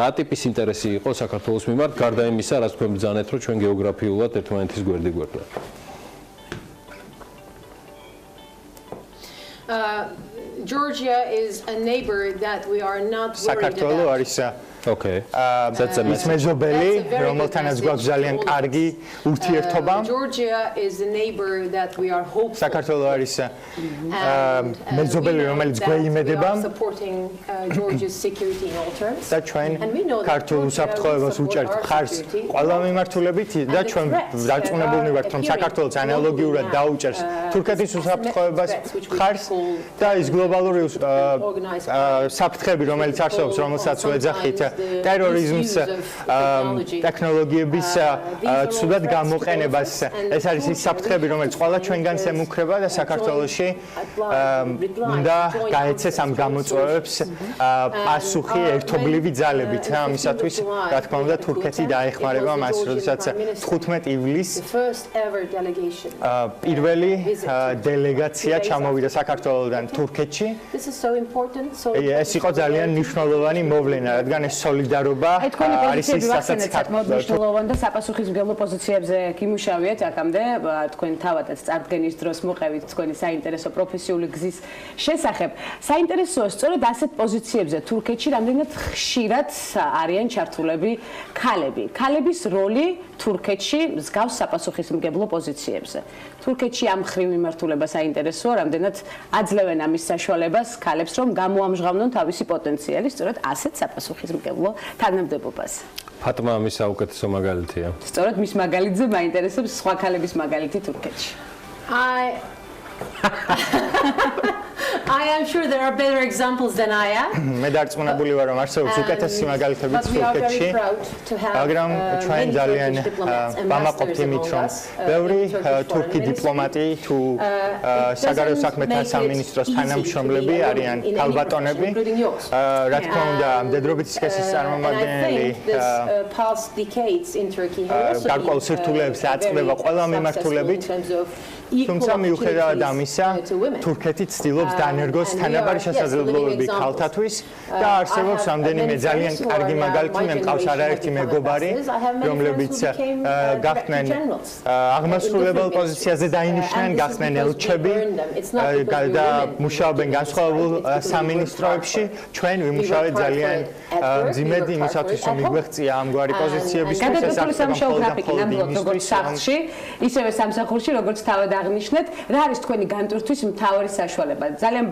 რა ტიპის ინტერესი იყო საქართველოს მიმართ, გარდა იმისა, რაც თქვენ ბრძანეთ, რომ ჩვენ გეოგრაფიულად ერთმანეთის გვერდი გვერდად. Georgia is a neighbor that we are not worried საქართველო about. არის Okay. That's a ის მეზობელი, რომელთანაც გვაქვს ძალიან კარგი ურთიერთობა. Georgia is a neighbor that we are hopeful. საქართველო არის მეზობელი, რომელიც გვეიმედება Georgia's security in all terms. და ჩვენ ქართულ უსაფრთხოებას უჭერთ მხარს ყველა მიმართულებით და ჩვენ დარწმუნებულნი ვართ, რომ საქართველოს ანალოგიურად დაუჭერს თურქეთის უსაფრთხოებას მხარს და ის გლობალური საფრთხეები, რომელიც არსებობს, რომელსაც ვეძახით ტერორიზმის ტექნოლოგიების ცუდად გამოყენებას. ეს არის ის საფრთხეები, რომელიც ყველა ჩვენგანს ემუქრება და საქართველოში უნდა გაეცეს ამ გამოწვევებს პასუხი ერთობლივი ძალებით. ამისათვის, რა თქმა უნდა, თურქეთი დაეხმარება მას, როდესაც 15 ივლისს პირველი დელეგაცია ჩამოვიდა საქართველოსდან თურქეთში. ეს იყო ძალიან მნიშვნელოვანი მოვლენა, რადგან ეს სოლიდარობა არის ის სასაც მნიშვნელოვანი და საპასუხისმგებლო პოზიციებზე გიმუშავიეთ აქამდე თქვენ თავადაც წარდგენის დროს მოყევით თქვენი საინტერესო პროფესიული გზის შესახებ. საინტერესოა სწორედ ასეთ პოზიციებზე თურქეთში რამდენად ხშირად არიან ჩართულები ქალები. ქალების როლი თურქეთში მსგავს საპასუხისმგებლო პოზიციებზე. თურქეთში ამ ხრივ მიმართულება საინტერესოა, რამდენად აძლევენ ამის საშუალებას ქალებს, რომ გამოამჟღავნონ თავისი პოტენციალი სწორედ ასეთ საპასუხისმგებლო თანამდებობას. ფატმა ამის საუკეთესო მაგალითია. სწორედ მის მაგალითზე მაინტერესებს სხვა ქალების მაგალითი თურქეთში. I am sure there are better examples than I am. მე დარწმუნებული ვარ, რომ არსებობს უკეთესი მაგალითებიც თურქეთში. მაგრამ ჩვენ ძალიან ვამაყობთ იმით, რომ ბევრი თურქი დიპლომატი თუ საგარეო საქმეთა სამინისტროს თანამშრომლები არიან ქალბატონები. რა თქმა უნდა, მდედრობით სქესის წარმომადგენელი გარკვეულ სირთულეებს აწყდება ყველა მიმართულებით. თუმცა მიუხედავად ამისა, თურქეთი ცდილობს დაანერგოს თანაბარი შესაძლებლობები ქალთათვის და არსებობს რამდენიმე ძალიან კარგი მაგალითი. მე მყავს არაერთი მეგობარი, რომლებიც გახდნენ აღმასრულებელ პოზიციაზე დაინიშნენ, გახდნენ ელჩები და მუშაობენ განსხვავებულ სამინისტროებში. ჩვენ ვიმუშავეთ ძალიან მძიმედ იმისათვის, რომ მიგვეღწია ამგვარი პოზიციებისთვის. ეს არის სამშობლოში, როგორც სახლში, ისევე სამსახურში, როგორც თავად აღნიშნეთ, რა არის თქვენი განტვირთვის მთავარი საშუალება? ძალიან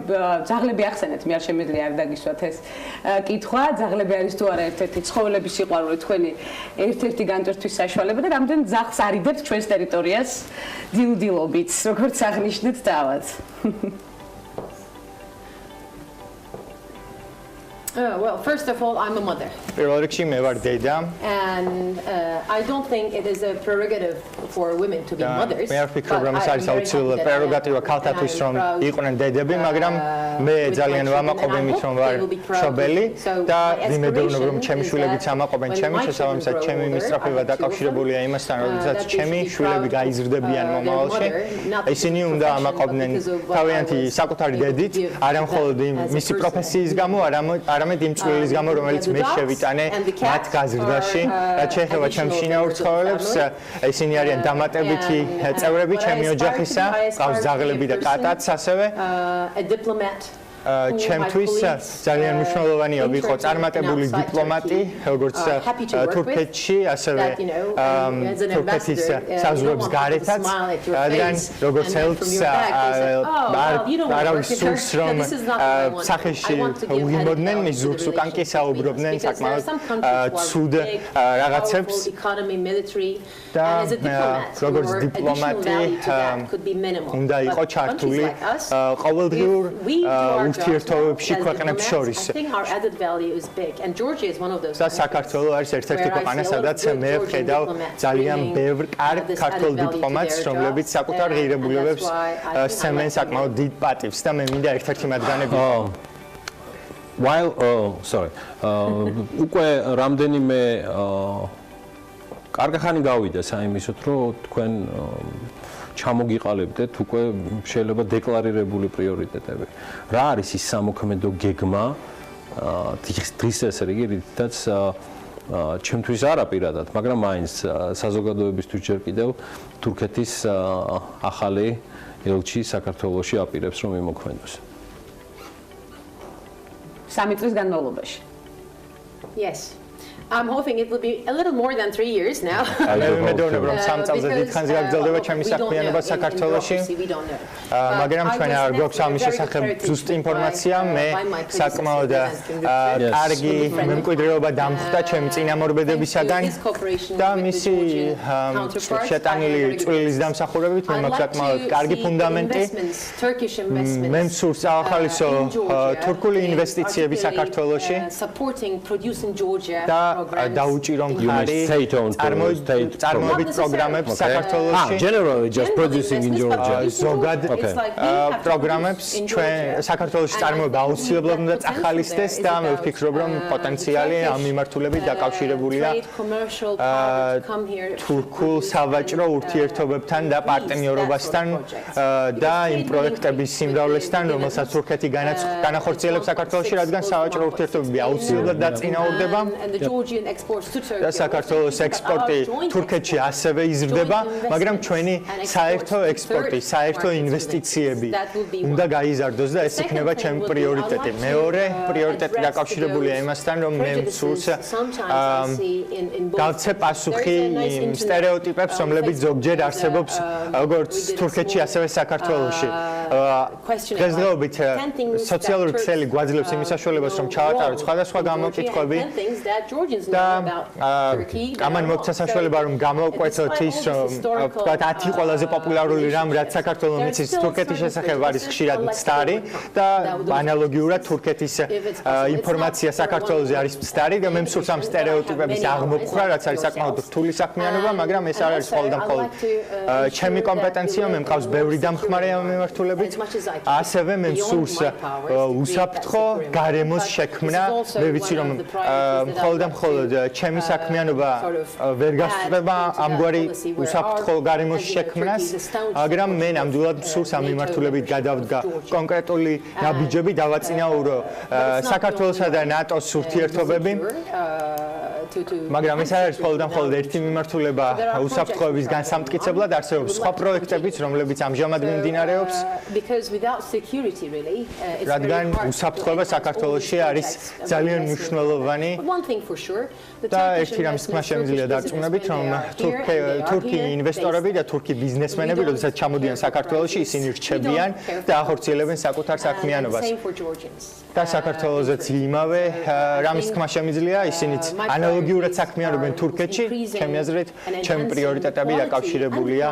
ძაღლები ახსენეთ, მე არ შემიძლია არ დაგისვათ ეს კითხვა. ძაღლები არის თუ არა ერთ-ერთი ცხოველების სიყვარული თქვენი ერთ-ერთი განტვირთვის საშუალება და რამდენ ძაღლს არიდებთ ჩვენს ტერიტორიას დილდილობით, როგორც აღნიშნეთ თავად. Well, first of all, I'm a mother. პირველ რიგში მე ვარ დედა. And I don't think it is a prerogative for women to be mothers. მე არ ვფიქრობ, რომ ეს არის აუცილებელი პრეროგატივა ქალთათვის, რომ იყვნენ დედები, მაგრამ მე ძალიან ვამაყობ იმით, რომ ვარ მშობელი და ვიმედოვნებ, რომ ჩემი შვილებიც ამაყობენ ჩემი, შესაბამისად, ჩემი მისწრაფება დაკავშირებულია იმასთან, როდესაც ჩემი შვილები გაიზრდებიან მომავალში. ისინი უნდა ამაყობდნენ თავიანთი საკუთარი დედით, არა მხოლოდ მისი პროფესიის გამო, არამედ იმ წვლილის გამო, რომელიც მე შევიტანე მათ გაზრდაში. რაც შეეხება ჩემს შინაურ ცხოველებს, ისინი არიან დამატებითი წევრები ჩემი ოჯახისა, ყავს ძაღლები და კატაც ასევე. ჩემთვის ძალიან მნიშვნელოვანია ვიყო წარმატებული დიპლომატი, როგორც თურქეთში, ასევე თურქეთის საზღვრებს გარეთაც, რადგან როგორც ელფს არავის სურს, რომ სახეში უღიმოდნენ, მის ზურგს უკან კი საუბრობდნენ საკმაოდ ცუდ რაღაცებს და როგორც დიპლომატი უნდა იყო ჩართული ყოველდღიურ ურთიერთობებში ქვეყნებს შორის. და საქართველო არის ერთ-ერთი ქვეყანა, სადაც მე ვხედავ ძალიან ბევრ კარგ ქართულ დიპლომატს, რომლებიც საკუთარ ღირებულებებს სცემენ საკმაოდ დიდ პატივს და მე მინდა ერთ-ერთი მათგანები ვიყო. უკვე რამდენიმე კარგი ხანი გავიდა საიმისოთ, რომ თქვენ ჩამოგიყალიბდეთ უკვე შეიძლება დეკლარირებული პრიორიტეტები. რა არის ის სამოქმედო გეგმა დღის ეს რიგი, რითაც ჩემთვის არა პირადად, მაგრამ მაინც საზოგადოებისთვის ჯერ კიდევ თურქეთის ახალი ელჩი საქართველოში აპირებს რომ იმოქმედოს. 3 წლის განმავლობაში. Yes. I'm hoping it will be a little more than 3 years now. მე ვიმედოვნებ, რომ 3 წელზე დიდ ხანს გაგრძელდება ჩემი საქმიანობა საქართველოში. მაგრამ ჩვენ არ გვაქვს ამის შესახებ ზუსტი ინფორმაცია. მე საკმაოდ კარგი მემკვიდრეობა დამხვდა ჩემი წინამორბედებისაგან და მისი შეტანილი წვლილის დამსახურებით მე მაქვს საკმაოდ კარგი ფუნდამენტი. მე მსურს წავახალისო თურქული ინვესტიციები საქართველოში და დაუჭირო მხარი წარმოებით პროგრამებს საქართველოში. Generally just producing in Georgia. ზოგად პროგრამებს ჩვენ საქართველოში წარმოება აუცილებლად უნდა წახალისდეს და მე ვფიქრობ, რომ პოტენციალი ამ მიმართულებით დაკავშირებულია თურქულ სავაჭრო ურთიერთობებთან და პარტნიორობასთან და იმ პროექტების სიმრავლესთან, რომელსაც თურქეთი განახორციელებს საქართველოში, რადგან სავაჭრო ურთიერთობები აუცილებლად დაწინაურდება. და საქართველოს ექსპორტი თურქეთში ასევე იზრდება, მაგრამ ჩვენი საერთო ექსპორტი, საერთო ინვესტიციები უნდა გაიზარდოს და ეს იქნება ჩემი პრიორიტეტი. მეორე პრიორიტეტი დაკავშირებულია იმასთან, რომ მე მსურს გავცე პასუხი იმ სტერეოტიპებს, რომლებიც ზოგჯერ არსებობს როგორც თურქეთში, ასევე საქართველოში. დღესდღეობით სოციალური ქსელი გვაძლევს იმის საშუალებას, რომ ჩავატაროთ სხვადასხვა გამოკითხვები და ამან მოგცა საშუალება, რომ გამოვკვეთოთ ის, რომ თქვათ 10 ყველაზე პოპულარული რამ, რაც საქართველოს მიცის თურქეთის შესახებ არის ხშირად მცდარი და ანალოგიურად თურქეთის ინფორმაცია საქართველოზე არის მცდარი და მე მსურს ამ სტერეოტიპების აღმოფხვრა, რაც არის საკმაოდ რთული საქმიანობა, მაგრამ ეს არ არის მხოლოდ და მხოლოდ ჩემი კომპეტენცია, მე მყავს ბევრი დამხმარე ამ მიმართულებით. ასევე მე მსურს უსაფრთხო გარემოს შექმნა. მე ვიცი, რომ მხოლოდ და მხოლოდ ჩემი საქმიანობა ვერ გასწრება ამგვარი უსაფრთხო გარემოს შექმნას, მაგრამ მე ნამდვილად მსურს ამ მიმართულებით გადავდგა კონკრეტული ნაბიჯები, დავაწინაურო საქართველოსა და ნატოს ურთიერთობები. მაგრამ ეს არ არის მხოლოდ და მხოლოდ ერთი მიმართულება უსაფრთხოების განსამტკიცებლად, არსებობს სხვა პროექტებიც, რომლებიც ამჟამად მიმდინარეობს. რადგან უსაფრთხოება საქართველოში არის ძალიან მნიშვნელოვანი და ერთი რამის თქმა შემიძლია დარწმუნებით, რომ თურქი ინვესტორები და თურქი ბიზნესმენები, როდესაც ჩამოდიან საქართველოში, ისინი რჩებიან და ახორციელებენ საკუთარ საქმიანობას. და საქართველოსაც იმავე რამის თქმა შემიძლია, ისინიც ანალოგიურად საქმიანობენ თურქეთში, ჩემი აზრით, ჩემი პრიორიტეტები დაკავშირებულია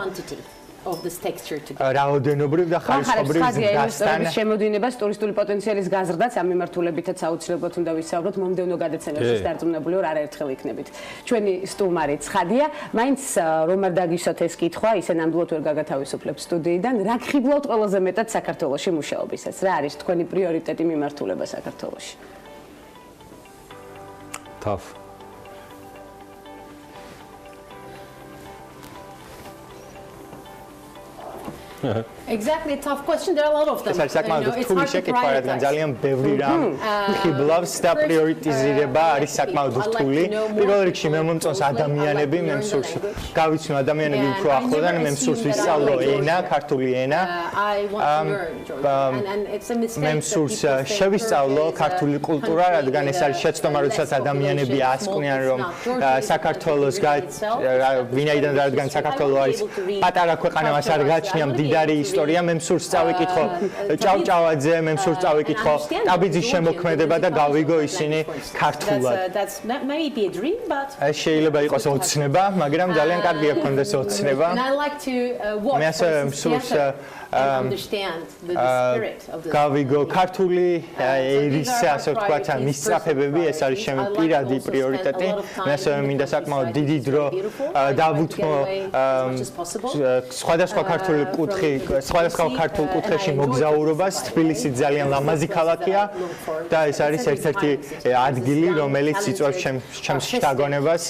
of this texture together. რაოდენობრივ და ხარისხობრივ ზრდასთან შემოდინებას ტურისტული პოტენციალის გაზრდაც ამ მიმართულებითაც აუცილებლად უნდა ვისაუბროთ მომდევნო გადაცემებში დარწმუნებული ვარ არაერთხელ იქნებით. ჩვენი სტუმარი ცხადია, მაინც რომ არ დაგისვათ ეს კითხვა, ისე ნამდვილად ვერ გაგათავისუფლებ სტუდიიდან, რა გხიბლავთ ყველაზე მეტად საქართველოში მუშაობისას? რა არის თქვენი პრიორიტეტი მიმართულება საქართველოში? Tough. Exactly, tough question. There are a lot of them. ეს არის საკმაოდ რთული შეკითხვა, რადგან ძალიან ბევრი რამ ხიბლავს და პრიორიტიზირება არის საკმაოდ რთული. პირველ რიგში მე მომწონს ადამიანები, მე მსურს გავიცნო ადამიანები უფრო ახლოდან, მე მსურს ვისწავლო ენა, ქართული ენა. მე მსურს შევისწავლო ქართული კულტურა, რადგან ეს არის შეცდომა, როდესაც ადამიანები ასკვნიან, რომ საქართველოს ვინაიდან რადგან საქართველო არის პატარა ქვეყანა, მას არ გააჩნია მდიდარი ისტორია, მე მსურს წავიკითხო ჭავჭავაძე, მე მსურს წავიკითხო ტაბიძის შემოქმედება და გავიგო ისინი ქართულად. ეს შეიძლება იყოს ოცნება, მაგრამ ძალიან კარგია გქონდეს ოცნება. მე ასე მსურს გავიგო ქართული ერის, ასე ვთქვათ, მისწრაფებები, ეს არის ჩემი პირადი პრიორიტეტი. მე ასე მინდა საკმაოდ დიდი დრო დავუთმო სხვადასხვა ქართული კუთხე სხვადასხვა ქართულ კუთხეში მოგზაურობას. თბილისი ძალიან ლამაზი ქალაქია და ეს არის ერთ-ერთი ადგილი, რომელიც იწვევს ჩემს შთაგონებას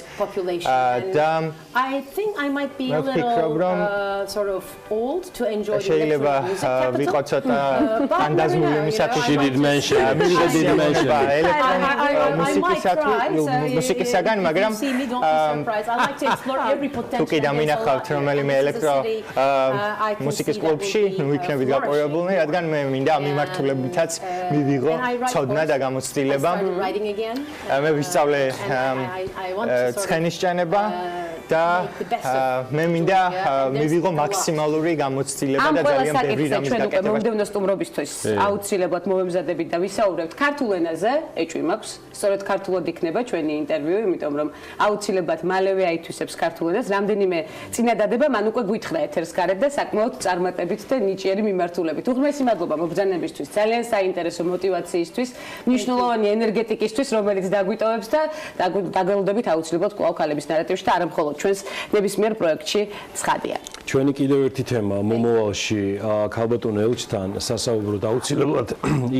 და I think I might be a little sort of old to enjoy the შეიძლება ვიყო ცოტა ანდაზმული იმისათვის მუსიკისაგან, მაგრამ თუ კიდე მინახავთ რომელიმე ელექტრო მუსიკის კლუბში, ნუ იქნებით გაყურებულნი, რადგან მე მინდა ამ მიმართულებითაც მივიღო ცოდნა და გამოცდილება. მე ვისწავლე ცხენისჭენება და მე მინდა მივიღო მაქსიმალური გამოცდილება და ძალიან ბევრი რამის გაკეთება. მომდევნო სტუმრობისთვის აუცილებლად მოვემზადებით და ვისაუბრებთ ქართულ ენაზე, ეჭვი მაქვს, სწორედ ქართულად იქნება ჩვენი ინტერვიუ, იმიტომ რომ აუცილებლად მალევე აითვისებს ქართულ ენას. რამდენიმე წინადადება მან უკვე გვითხრა ეთერს გარეთ და საკმაოდ წარმატებით და ნიჭიერი მიმართულებით. უღრმესი მადლობა მობრძანებისთვის, ძალიან საინტერესო მოტივაციისთვის, მნიშვნელოვანი ენერგეტიკისთვის, რომელიც დაგვიტოვებს და დაგველოდებით აუცილებლად კვლავ ქალების ნარატივში და არა მხოლოდ ჩვენს ნებისმიერ პროექტში ცხადია. ჩვენი კიდევ ერთი თემა მომავალში ქალბატონ ელჩთან სასაუბროდ აუცილებლად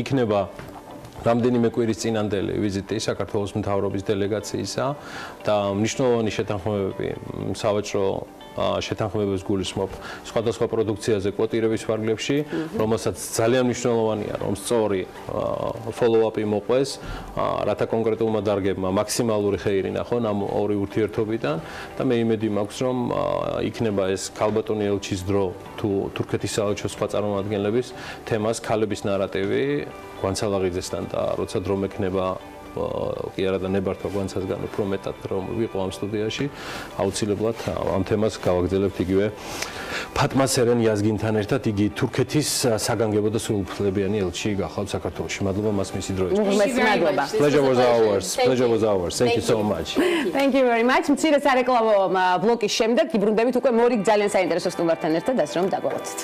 იქნება რამდენიმე კვირის წინანდელი ვიზიტი საქართველოს მთავრობის დელეგაციისა და მნიშვნელოვანი შეთანხმებები სავაჭრო შეთანხმებებს გულისხმობ სხვადასხვა პროდუქციაზე კვოტირების ფარგლებში, რომელსაც ძალიან მნიშვნელოვანია, რომ სწორი follow-up-ი მოყვეს, რათა კონკრეტულმა დარგებმა მაქსიმალური ხეირი ნახონ ამ ორი ურთიერთობიდან და მე იმედი მაქვს, რომ იქნება ეს ქალბატონი ელჩის დრო თუ თურქეთის საელჩოს სხვა წარმომადგენლების თემას ქალების ნარატივი გვანცალაღიძესთან და როცა დრო მექნება კი არა და ნებართვა გვანცასგან უფრო მეტად რომ ვიყო ამ სტუდიაში აუცილებლად ამ თემას გავაგრძელებთ იგივე ფატმა სერენ იაზგინთან ერთად იგი თურქეთის საგანგებო და სრულუფლებიანი ელჩი გახავთ საქართველოში. მადლობა მას მისი დროისთვის. Pleasure was ours. Thank you so much. Thank you very much. მცირე სარეკლამო ბლოკის შემდეგ იბრუნდებით უკვე მორიგ ძალიან საინტერესო სტუმართან ერთად, ასე რომ დაგვალოცეთ.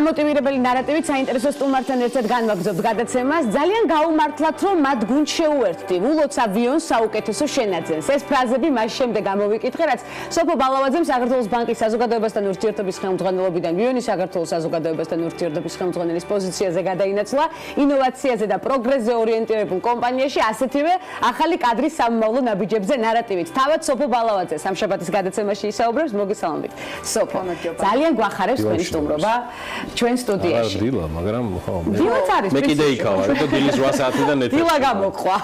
ამოტივირებელი ნარატივით საინტერესო სტუმართან ერთად განვაგრძობთ გადაცემას. ძალიან გაუმართლათ, რომ მათ გუნდ შეუერთდი. ულოც ავიონს საუკეთესო შენაძენს. ეს ფრაზები მას შემდეგ გამოვიკითხე, რაც სოფო ბალავაძემ საქართველოს ბანკის საზოგადოებასთან ურთიერთობის ხელმძღვანელობიდან ვიონის საქართველოს საზოგადოებასთან ურთიერთობის ხელმძღვანელის პოზიციაზე გადაინაცვლა. ინოვაციაზე და პროგრესზე ორიენტირებულ კომპანიაში ასეთივე ახალი კადრის სამომავლო ნაბიჯებზე ნარატივით. თავად სოფო ბალავაძე სამშაბათის გადაცემაში ისაუბრებს. მოგესალმებით. სოფო. ძალიან გვახარებს თქვენი სტუმრობა. ჩვენ სტუდიაში. არა დილა, მაგრამ ხო. დილაც არის. მე კიდე იქავა, რომ დილის 8 საათიდან ეთერი. დილა გამოყვა.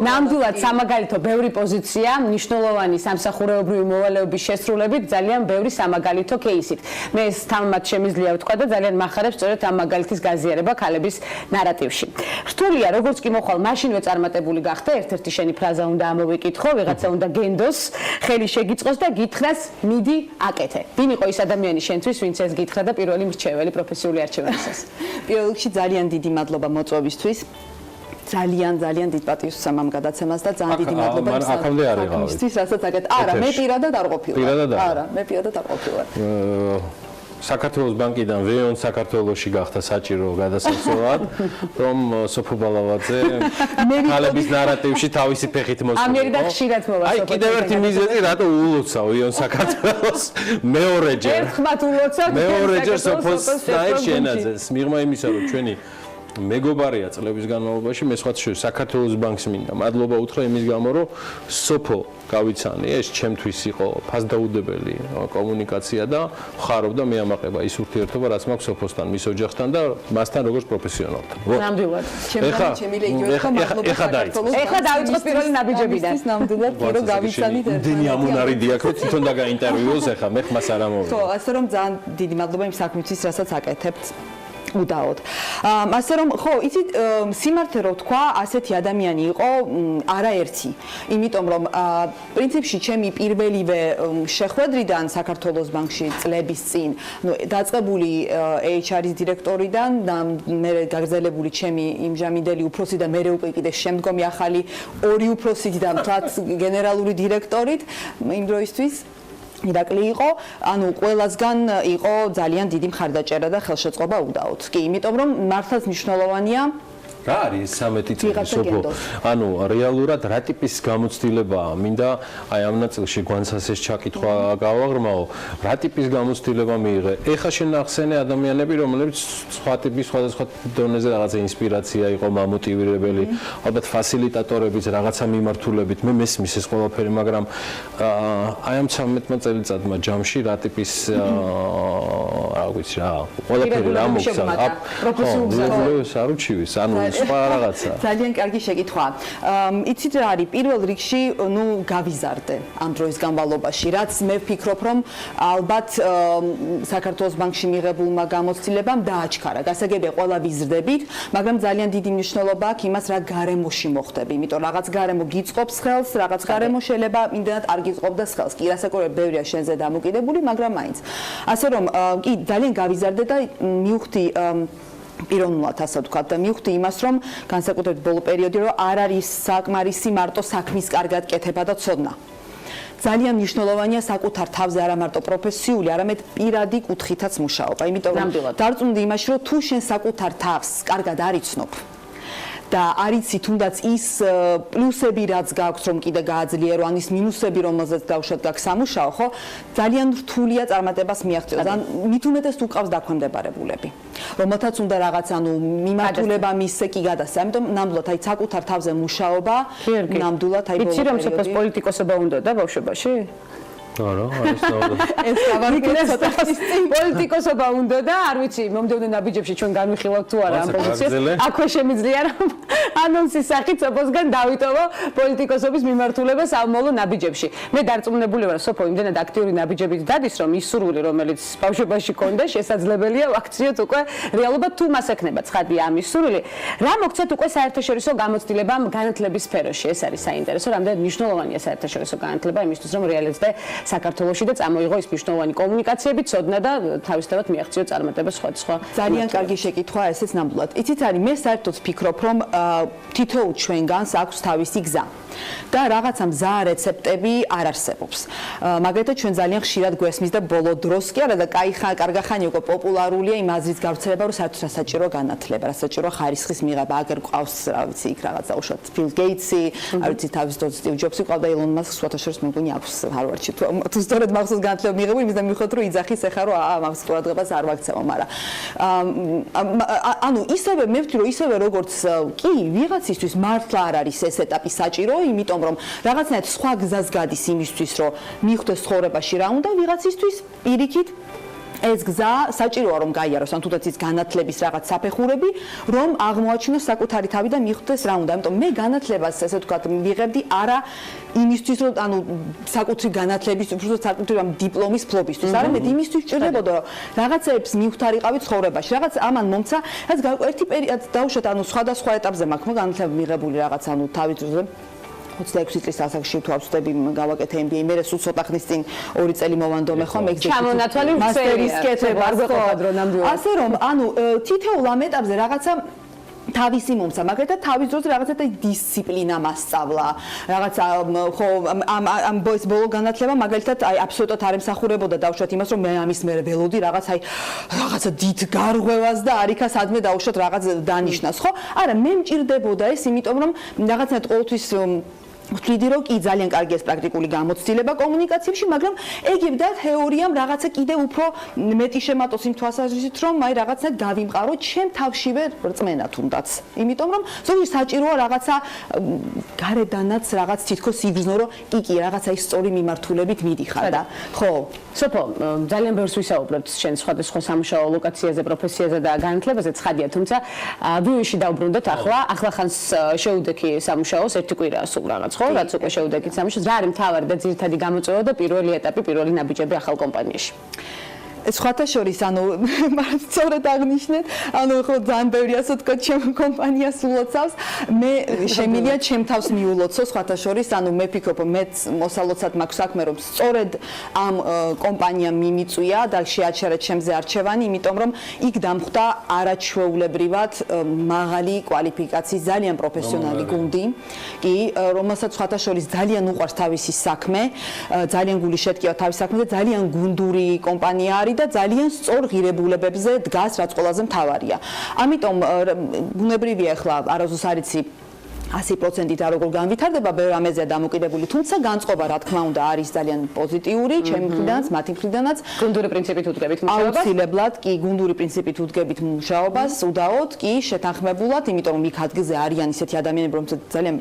ნამდვილად სამაგალითო ბევრი პოზიცია, მნიშვნელოვანი სამსახურეობრივი მოვალეობის შესრულებით ძალიან ბევრი სამაგალითო кейსით. მე ეს თამამად შემიძლია ვთქვა და ძალიან მახარებს სწორედ ამ მაგალითის გაზიარება ქალების ნარატივში. რთულია, როგორც კი მოხვალ, მაშინვე წარმატებული გახდა, ერთ-ერთი შენი ფრაზა უნდა ამოვიკითხო, ვიღაცა უნდა გენდოს, ხელი შეგიწყოს და გითხრას, მიდი აკეთე. ვინ იყო ის ადამიანი შენთვის, ვინც ეს გითხრა და პირველი მრჩეველი პროფესიული არჩევანისას? პირველ რიგში ძალიან დიდი მადლობა მოწვევისთვის. ძალიან დიდ პატივს ვსვამ ამ გადაცემას და ძალიან დიდი მადლობა აქამდე არ იყავით. რასაც აკეთე. არა, მე პირადად არ ყოფილვარ. არა, მე პირადად არ ყოფილვარ. საქართველოს ბანკიდან ვეონ საქართველოში გახდა საჭირო გადასასვლელად, რომ სოფო ბალავაძე ქალების ნარატივში თავისი ფეხით მოსულა. ამერი და ხშირად მოვა სოფო. აი კიდევ ერთი მიზეზი, რატო ულოცავ ვეონ საქართველოს მეორეჯერ. ერთხმათ ულოცავ. მეორეჯერ სოფოს საერთ შენაძეს. მიღმა იმისა, რომ ჩვენი მეგობარია წლების განმავლობაში, მე სხვათა შორის საქართველოს ბანკს მინდა მადლობა უთხრა იმის გამო, რომ სოფო გავიცანი, ეს ჩემთვის იყო ფასდაუდებელი კომუნიკაცია და ხარობდა მეამაყება ის ურთიერთობა, რაც მაქვს სოფოსთან, მის ოჯახთან და მასთან როგორც პროფესიონალთან. ნამდვილად. ეხა დაიწყო პირველი ნაბიჯებიდან. ნამდვილად რომ გავიცანით იმდენი ამონარიდი აქვს, რომ თვითონ დაგაინტერვიუოს, ეხა მე ხმას არ ამოვიდა. ხო, ასე რომ ძალიან დიდი მადლობა იმ საქმისთვის, რასაც აკეთებთ. უდაოდ. ასე რომ ხო, იცით, სიმართლე რო თქვა, ასეთი ადამიანი იყო არაერთი. იმიტომ რომ პრინციპში ჩემი პირველივე შეხვედრიდან საქართველოს ბანკში წლების წინ, დაწყებული HR-ის დირექტორიდან და მე გაგრძელებული ჩემი იმჟამინდელი უფროსი და მე უკვე კიდე შემდგომი ახალი ორი უფროსით და მთლად გენერალური დირექტორით იმ დროისთვის ირაკლი იყო, ანუ ყველასგან იყო ძალიან დიდი მხარდაჭერა და ხელშეწყობა უდაოდ. კი, იმიტომ რომ მართლაც მნიშვნელოვანია რა არის 13 წელი სოფო? ანუ რეალურად რა ტიპის გამოცდილებაა? მინდა აი ამ ნაწილში გვანცასეს ჩაკითხვა გავაღრმაო. რა ტიპის გამოცდილება მიიღე? ეხა შენ ახსენე ადამიანები, რომლებიც სხვა ტიპის სხვადასხვა დონეზე რაღაცა ინსპირაცია იყო, მამოტივირებელი, ალბათ ფასილიტატორებიც, რაღაცა მიმართულებით. მე მესმის ეს ყველაფერი, მაგრამ აი ამ 13 წელიწადმა ჯამში რა ტიპის რა ვიცი რა, ყველაფერი რა მოგცადა? პროფესიულს არ უჩივის, ანუ სხვა რაღაცა. ძალიან კარგი შეკითხვა. იცით რა არის? პირველ რიგში, გავიზარდე ამ დროის განმავლობაში, რაც მე ვფიქრობ, რომ ალბათ საქართველოს ბანკში მიღებულმა გამოცდილებამ დააჩქარა. გასაგებია ყველა ვიზრდებით, მაგრამ ძალიან დიდი მნიშვნელობა აქვს იმას, რა გარემოში მოხდები. იმიტომ რაღაც გარემო გიწყობს ხელს, რაღაც გარემო შეიძლება იმდენად არ გიწყობდეს ხელს. კი, რასაკვირველია, ბევრია შენზე დამოკიდებული, მაგრამ მაინც. ასე რომ, კი, ძალიან გავიზარდე და მივხვდი პიროვნულად ასე ვთქვათ და მივხვდი იმას, რომ განსაკუთრებით ბოლო პერიოდი, რომ არ არის საკმარისი მარტო საქმის კარგად კეთება და ცოდნა. ძალიან მნიშვნელოვანია საკუთარ თავზე არა მარტო პროფესიული, არამედ პირადი კუთხითაც მუშაობა. იმიტომ რომ დარწმუნდი იმაში, რომ თუ შენ საკუთარ თავს კარგად არ იცნობ და არიცი თუნდაც ის პლუსები რაც გაქვს რომ კიდე გააძლიერო, ან ის მინუსები რომელზეც დავუშვათ გაქვს სამუშაო, ხო? ძალიან რთულია წარმატებას მიაღწიოს. ან მით უმეტეს თუ ყავს დაქვემდებარებულები, რომელთაც უნდა რაღაც მიმართულება მისცე კი გადასცა. ამიტომ ნამდვილად აი საკუთარ თავზე მუშაობა, ნამდვილად აი იცი რომ სოფოს პოლიტიკოსობა უნდა და ბავშვობაში? არა, არის ნაუდა. ეს გავარიგეთ ცოტა პოლიტიკოსობა უნდა და არ ვიცი, მომდევნო ნაბიჯებში ჩვენ განვიხილავთ თუ არა ამ პოზიციას. აქვე შემიძლია რომ ანონსის სახით სოფოსგან დავიტოვო პოლიტიკოსობის მიმართულება სამომავლო ნაბიჯებში. მე დარწმუნებული ვარ, სოფო იმდენად აქტიური ნაბიჯებით დადის, რომ ის სურვილი, რომელიც ბავშვობაში ჰქონდა, შესაძლებელია ვაქციოთ უკვე რეალობად თუ მას ექნება ცხადია ამის სურვილი. რა მოგცეთ უკვე საერთაშორისო გამოცდილებამ განათლების სფეროში? ეს არის საინტერესო, რამდენად მნიშვნელოვანია საერთაშორისო განათლება იმისთვის, რომ რეალიზდე საქართველოში და წამოიღო ის მნიშვნელოვანი კომუნიკაციები, ცოდნა და თავისთავად მიაღწიო წარმატება სხვადასხვა. ძალიან კარგი შეკითხვა, ესეც ნამდვილად. იცით არის, მე საერთოდ ვფიქრობ, რომ თითოეულ ჩვენგანს აქვს თავისი გზა. და რაღაცა მზა რეცეპტები არ არსებობს. მაგალითად ჩვენ ძალიან ხშირად გვესმის და ბოლო დროს კი არა და კარგა ხანი უკვე პოპულარულია იმ აზრის გავრცელება, რომ საერთოდ საჭირო განათლება, საჭირო ხარისხის მიღება, აგერ ყავს, რა ვიცი, იქ რაღაცა უშუალოდ ფილ გეიტსი, არ ვიცი, თავის დრო სტივ ჯობსი ყავდა ელონ მასკს, სხვათა შორის მე მგონი აქვს ჰარვარდში თუ სწორედ მახსოვს განათლება მიღებული, იმის და მივხვდეთ, რომ იძახის ეხა რომ მაგას ყურადღებას არ ვაქცევო, მაგრამ ანუ ისევე მე ვთქვი, რომ ისევე როგორც კი ვიღაცისთვის მართლა არ არის ეს ეტაპი საჭირო, იმიტომ რომ რაღაცნაირად სხვა გზას გადის იმისთვის, რომ მიხვდეს ცხოვრებაში რა უნდა, ვიღაცისთვის პირიქით ეს გზა საჭიროა რომ გაიაროს ან თუნდაც ის განათლების რაღაც საფეხურები რომ აღმოაჩინოს საკუთარი თავი და მიხვდეს რა უნდა. ამიტომ მე განათლებას ესე ვთქვათ ვიღებდი არა იმისთვის რომ ანუ საკუთრი განათლების უბრალოდ საკუთრი ამ დიპლომის ფლობისთვის არამედ იმისთვის ჭირდებოდა რომ რაღაცეებს მივხვდარიყავი ცხოვრებაში რაღაც ამან მომცა რაც ერთი პერიოდი დაუშვათ ანუ სხვადასხვა ეტაპზე მაქვს განათლება მიღებული რაღაც ანუ თავის დროზე 26 წლის ასაკში თუ ავწდები გავაკეთე MBA მე სულ ცოტა ხნის წინ 2 წელი მოვანდომე ხომ ჩამონათვალი მასტერის კეთება არ გვეყოფად რომ ნამდვილად ასე რომ ანუ თითოეულ ამ ეტაპზე რაღაცა თავისი მომცა, მაგრამ თავის დროზე რაღაცა დისციპლინა მასწავლა. რაღაცა ხო ამ ბოლო განათლება მაგალითად აი აბსოლუტურად არ ემსახურებოდა დავუშვათ იმას რომ მე ამის მერე ველოდი რაღაცა დიდ გარღვევას და არიქა სადმე დავუშვათ რაღაც დანიშნას, ხო? არა, მე მჭირდებოდა ეს, იმიტომ რომ რაღაცნაირად ყოველთვის ვთვლიდი რომ კი ძალიან კარგია ეს პრაქტიკული გამოცდილება კომუნიკაციებში, მაგრამ ეგებ და თეორიამ რაღაცა კიდე უფრო მეტი შემატოს იმ თვალსაზრისით, რომ აი რაღაცა დავიმყარო ჩემ თავშივე რწმენა თუნდაც. იმიტომ რომ ზოგადად საჭიროა რაღაცა გარედანაც რაღაც თითქოს იგრძნო, რომ კი რაღაცა ის სწორი მიმართულებით მიდიხარ და ხო. სოფო, ძალიან ბევრს ვისაუბრებთ შენ სხვადასხვა სამუშაო ლოკაციაზე, პროფესიაზე და განათლებაზე, ცხადია, თუმცა ბიუში დავბრუნდეთ ახლა ხანს შეუდექი სამუშაოს ერთი კვირაა სულ რაღაც ხო, რაც უკვე შეუდექით სამუშაოს. რა არის მთავარი და ძირითადი გამოწვევა და პირველი ეტაპი, პირველი ნაბიჯები ახალ კომპანიაში? სხვათა შორის, ანუ სწორედ აღნიშნეთ, ანუ ხო ძალიან ბევრი ასე თქვა ჩემ კომპანიას ულოცავს. მე შემიძლია ჩემ თავს მიულოცო სხვათა შორის, ანუ მე ფიქრობ, მეც მოსალოცად მაქვს საქმე, რომ სწორედ ამ კომპანიამ მიმიწვია და შეაჩერა ჩემზე არჩევანი, იმიტომ რომ იქ დამხვდა არაჩვეულებრივად მაღალი კვალიფიკაციის ძალიან პროფესიონალი გუნდი, კი, რომელსაც სხვათა შორის ძალიან უყვარს თავისი საქმე, ძალიან გული შეტკივა თავის საქმეზე, ძალიან გუნდური კომპანია არის და ძალიან სწორ ღირებულებებზე დგას, რაც ყველაზე მთავარია. ამიტომ ბუნებრივია ახლა არასდროს არ იცი 100%-ით არ როგორ განვითარდება, ბევრ ამეზეა დამოკიდებული, თუმცა განწყობა რა თქმა უნდა არის ძალიან პოზიტიური, ჩემი მხრიდანაც, მათი მხრიდანაც. გუნდური პრინციპით უდგებით მუშაობას? აუცილებლად, კი, გუნდური პრინციპით უდგებით მუშაობას, უდაოდ, კი, შეთანხმებულად, იმიტომ რომ იქ ადგილზე არიან ისეთი ადამიანები,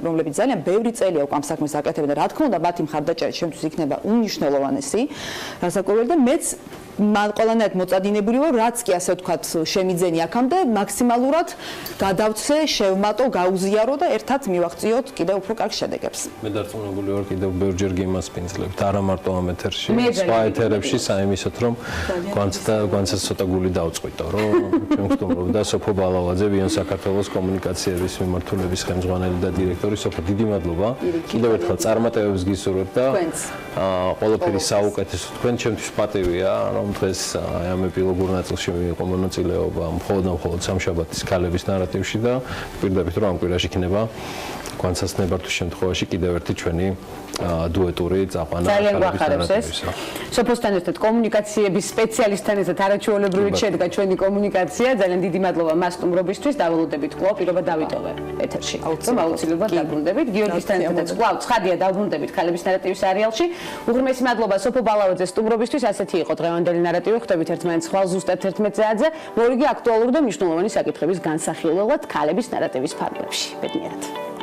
რომლებიც ძალიან ბევრი წელია უკვე ამ საქმეს აკეთებენ და რა თქმა უნდა, მათი მხარდაჭერა ჩემთვის იქნება უნიშნელოვანესი, რასაკვირველია და მეც მან ყველანაირად მოწადინებული ვარ, რაც კი ასე ვთქვათ, შემიძენი აქამდე მაქსიმალურად გადავცე, შევმატო, გაუზიარო და ერთად მივაღწიოთ კიდევ უფრო კარგ შედეგებს. მე დარწმუნებული ვარ კიდევ ბევრჯერ გიმასპინძლებთ, არა მარტო ამ ეთერში, სხვა ეთერებში საიმისოთ, რომ გვანცაც ცოტა გული დავწყვიტო, რომ ჩვენ ვსტუმრობდა სოფო ბალავაძე, ვიონ საქართველოს კომუნიკაციების მიმართულების ხელმძღვანელი და დირექტორი. სოფო, დიდი მადლობა. კიდევ ერთხელ წარმატებებს გისურვებთ და ყველაფერი საუკეთესო თქვენ, ჩემთვის პატივია, რომ დღეს ამ ეპილოგურ ნაწილში მიიღო მონაწილეობა მხოლოდ სამშაბათის ქალების ნარატივში და პირდაპირ რომ ამ კვირაში იქნება განსაცნებართ შემთხვევაში კიდევ ერთი ჩვენი დუეტური წაყვანა. ძალიან გვახარებს ეს. სოფოსთან ერთად კომუნიკაციების სპეციალისტთან ერთად არაჩვეულებრივად შედგა ჩვენი კომუნიკაცია. ძალიან დიდი მადლობა მას სტუმრობისთვის. დავალოდებით კვლავ პირობა დავიტოვე ეთერში. აუცილებლად დაბრუნდებით. გიორგისთან ერთად კვლავ ცხადია დაბრუნდებით ქალების ნარატივის სერიალში. უღრმესი მადლობა სოფო ბალავაძეს სტუმრობისთვის. ასეთი იყო დღევანდელი ნარატივი. ხვდებით ერთმანეთს ხვალ ზუსტად 11-ზე. მორიგი აქტუალური და მნიშვნელოვანი საკითხების განსახილველად ქალების ნარატივის ფარგლებში. ბედნიერად.